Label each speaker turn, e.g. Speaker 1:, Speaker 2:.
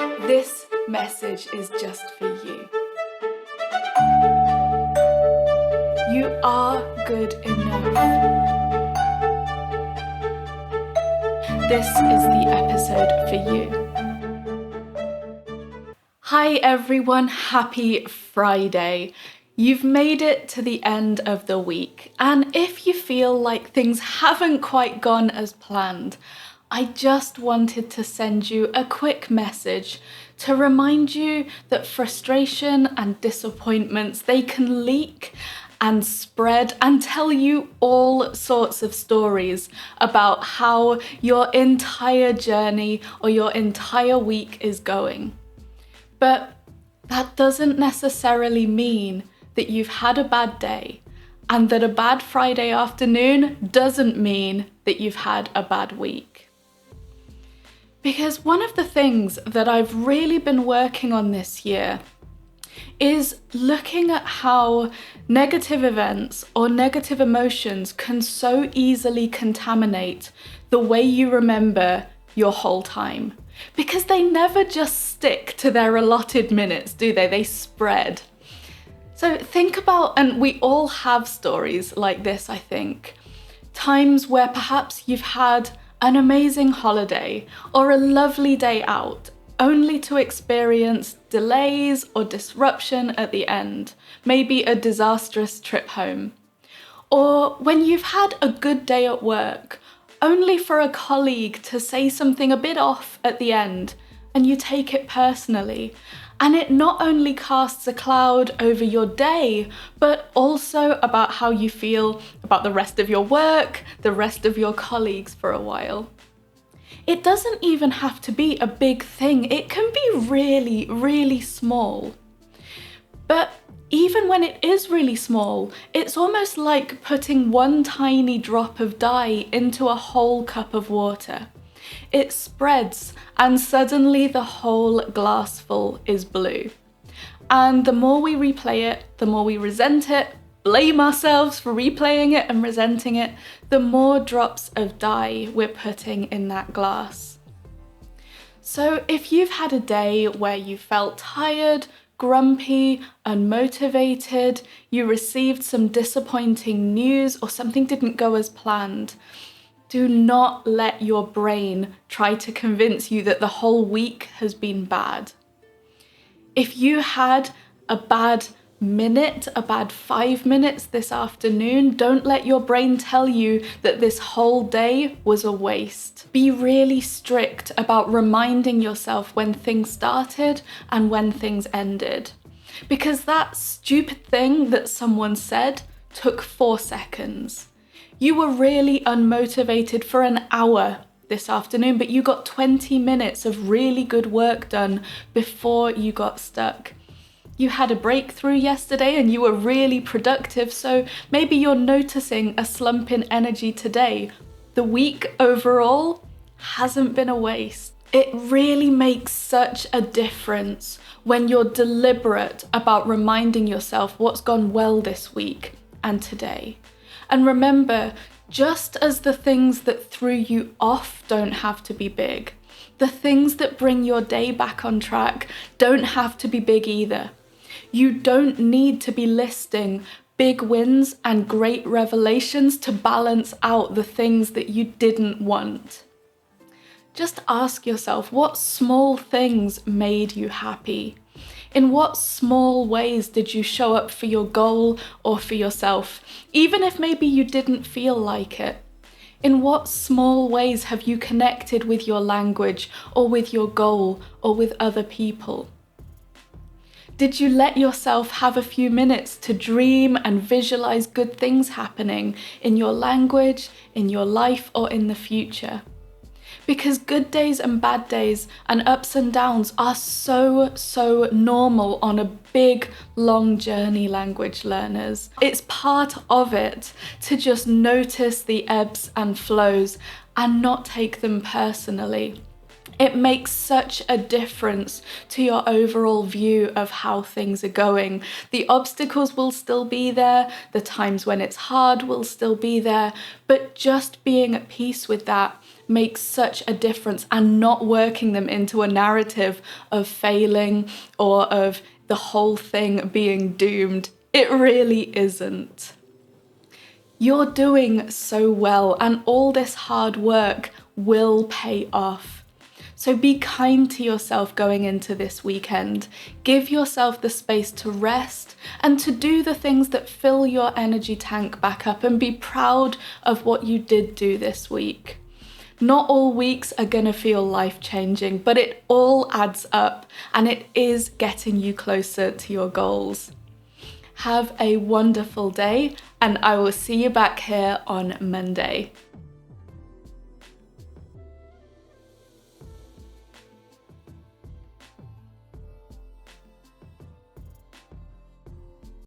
Speaker 1: This message is just for you. You are good enough. This is the episode for you. Hi everyone, happy Friday. You've made it to the end of the week, and if you feel like things haven't quite gone as planned, I just wanted to send you a quick message to remind you that frustration and disappointments, they can leak and spread and tell you all sorts of stories about how your entire journey or your entire week is going. But that doesn't necessarily mean that you've had a bad day, and that a bad Friday afternoon doesn't mean that you've had a bad week. Because one of the things that I've really been working on this year is looking at how negative events or negative emotions can so easily contaminate the way you remember your whole time. Because they never just stick to their allotted minutes, do they? They spread. So think about, and we all have stories like this, I think, times where perhaps you've had an amazing holiday or a lovely day out, only to experience delays or disruption at the end, maybe a disastrous trip home. Or when you've had a good day at work, only for a colleague to say something a bit off at the end, and you take it personally. And it not only casts a cloud over your day, but also about how you feel about the rest of your work, the rest of your colleagues for a while. It doesn't even have to be a big thing. It can be really, really small. But even when it is really small, it's almost like putting one tiny drop of dye into a whole cup of water. It spreads, and suddenly the whole glassful is blue. And the more we replay it, the more we resent it, blame ourselves for replaying it and resenting it, the more drops of dye we're putting in that glass. So if you've had a day where you felt tired, grumpy, unmotivated, you received some disappointing news or something didn't go as planned, do not let your brain try to convince you that the whole week has been bad. If you had a bad minute, a bad 5 minutes this afternoon, don't let your brain tell you that this whole day was a waste. Be really strict about reminding yourself when things started and when things ended. Because that stupid thing that someone said took 4 seconds. You were really unmotivated for an hour this afternoon, but you got 20 minutes of really good work done before you got stuck. You had a breakthrough yesterday and you were really productive, so maybe you're noticing a slump in energy today. The week overall hasn't been a waste. It really makes such a difference when you're deliberate about reminding yourself what's gone well this week and today. And remember, just as the things that threw you off don't have to be big, the things that bring your day back on track don't have to be big either. You don't need to be listing big wins and great revelations to balance out the things that you didn't want. Just ask yourself, what small things made you happy? In what small ways did you show up for your goal or for yourself, even if maybe you didn't feel like it? In what small ways have you connected with your language or with your goal or with other people? Did you let yourself have a few minutes to dream and visualize good things happening in your language, in your life, or in the future? Because good days and bad days and ups and downs are so normal on a big, long journey, language learners. It's part of it to just notice the ebbs and flows and not take them personally. It makes such a difference to your overall view of how things are going. The obstacles will still be there, the times when it's hard will still be there, but just being at peace with that make such a difference, and not working them into a narrative of failing or of the whole thing being doomed. It really isn't. You're doing so well, and all this hard work will pay off. So be kind to yourself going into this weekend. Give yourself the space to rest and to do the things that fill your energy tank back up, and be proud of what you did do this week. Not all weeks are gonna feel life-changing, but it all adds up, and it is getting you closer to your goals. Have a wonderful day, and I will see you back here on Monday.